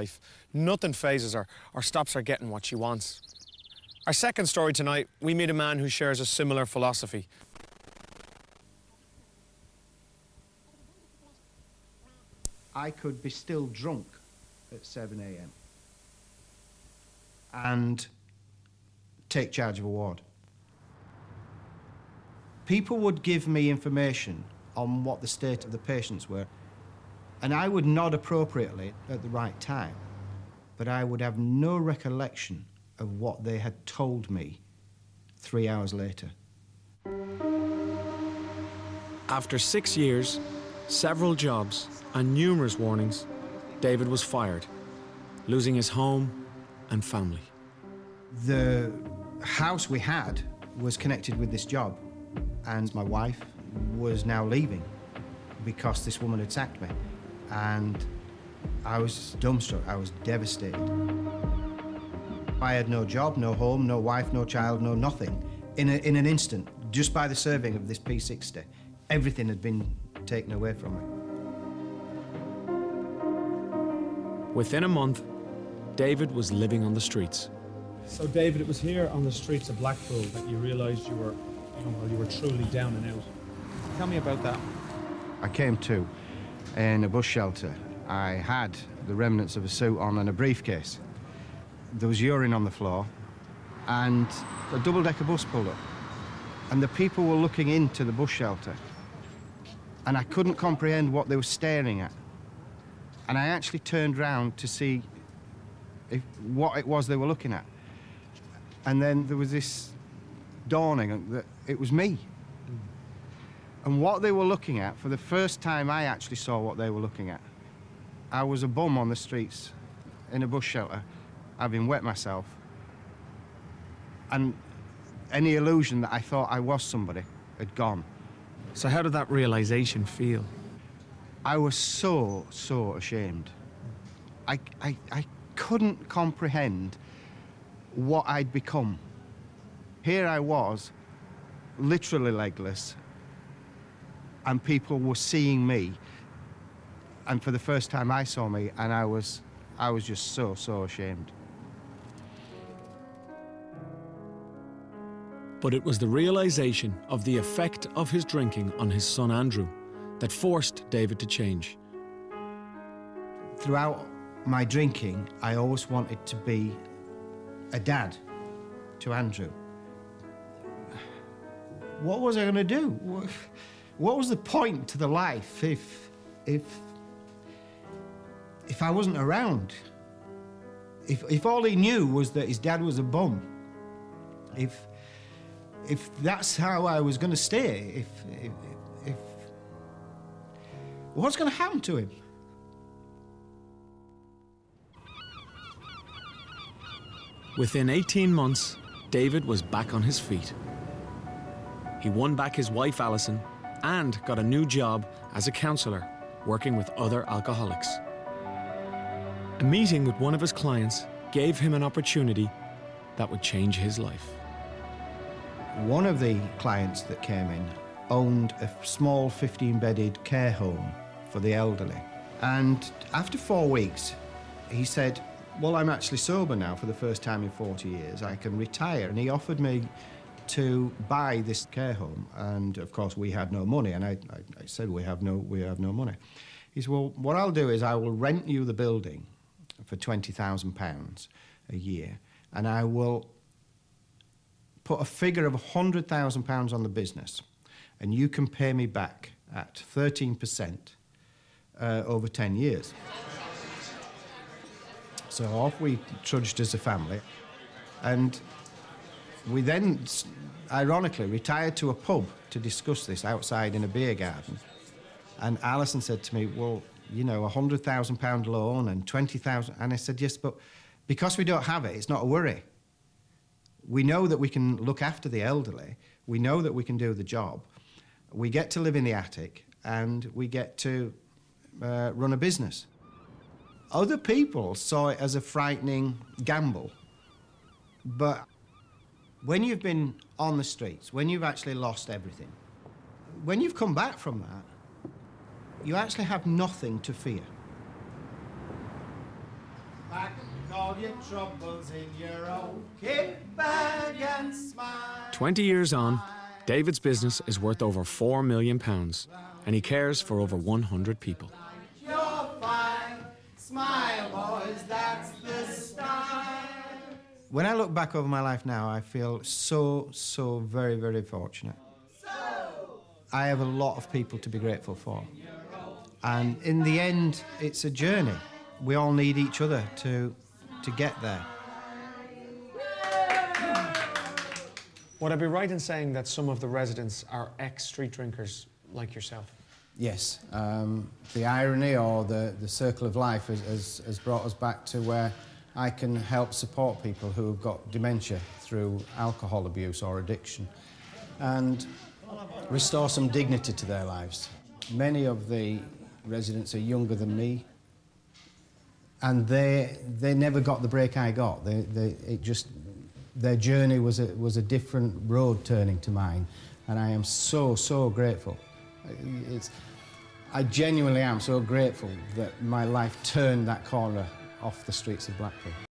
life. Nothing phases her or stops her getting what she wants. Our second story tonight, we meet a man who shares a similar philosophy. I could be still drunk at 7 a.m. and take charge of a ward. People would give me information on what the state of the patients were, and I would nod appropriately at the right time, but I would have no recollection of what they had told me 3 hours later. After 6 years, several jobs and numerous warnings, David was fired, losing his home and family. The house we had was connected with this job, and my wife was now leaving because this woman had sacked me. And I was dumbstruck, I was devastated. I had no job, no home, no wife, no child, no nothing. In an instant, just by the serving of this P60, everything had been taken away from me. Within a month, David was living on the streets. So, David, it was here on the streets of Blackpool that you realised you were truly down and out. Tell me about that. I came to in a bus shelter. I had the remnants of a suit on and a briefcase. There was urine on the floor, and a double-decker bus pulled up. And the people were looking into the bus shelter, and I couldn't comprehend what they were staring at. And I actually turned round to see what it was they were looking at. And then there was this dawning that it was me. And what they were looking at, for the first time I actually saw what they were looking at. I was a bum on the streets in a bus shelter, having wet myself. And any illusion that I thought I was somebody had gone. So how did that realisation feel? I was so ashamed. I couldn't comprehend what I'd become. Here I was, literally legless, and people were seeing me. And for the first time I saw me, and I was just so ashamed. But it was the realisation of the effect of his drinking on his son Andrew that forced David to change. Throughout my drinking, I always wanted to be a dad to Andrew. What was I going to do? What was the point to the life if I wasn't around? If all he knew was that his dad was a bum? If that's how I was going to stay? What's going to happen to him? Within 18 months, David was back on his feet. He won back his wife Alison and got a new job as a counsellor, working with other alcoholics. A meeting with one of his clients gave him an opportunity that would change his life. One of the clients that came in owned a small 15-bedded care home for the elderly. And after 4 weeks, he said, well, I'm actually sober now for the first time in 40 years. I can retire. And he offered me to buy this care home. And of course, we had no money. And I said, we have no money. He said, well, what I'll do is I will rent you the building for £20,000 a year. And I will put a figure of £100,000 on the business. And you can pay me back at 13% over 10 years. So off we trudged as a family, and we then, ironically, retired to a pub to discuss this outside in a beer garden. And Alison said to me, well, you know, £100,000 loan and 20,000, and I said, yes, but because we don't have it, it's not a worry. We know that we can look after the elderly, we know that we can do the job, we get to live in the attic, and we get to run a business. Other people saw it as a frightening gamble, but when you've been on the streets, when you've actually lost everything, when you've come back from that, you actually have nothing to fear. back, call your troubles in your own kit bag and smile. 20 years on, David's business is worth over £4 million, and he cares for over 100 people. You're fine, smile boys, that's the style. When I look back over my life now, I feel so very, very fortunate. I have a lot of people to be grateful for. And in the end, it's a journey. We all need each other to get there. Would I be right in saying that some of the residents are ex-street drinkers like yourself? Yes. The irony or the circle of life has brought us back to where I can help support people who have got dementia through alcohol abuse or addiction and restore some dignity to their lives. Many of the residents are younger than me, and they never got the break I got. Their journey was a different road turning to mine, and I am so grateful. I genuinely am so grateful that my life turned that corner off the streets of Blackpool.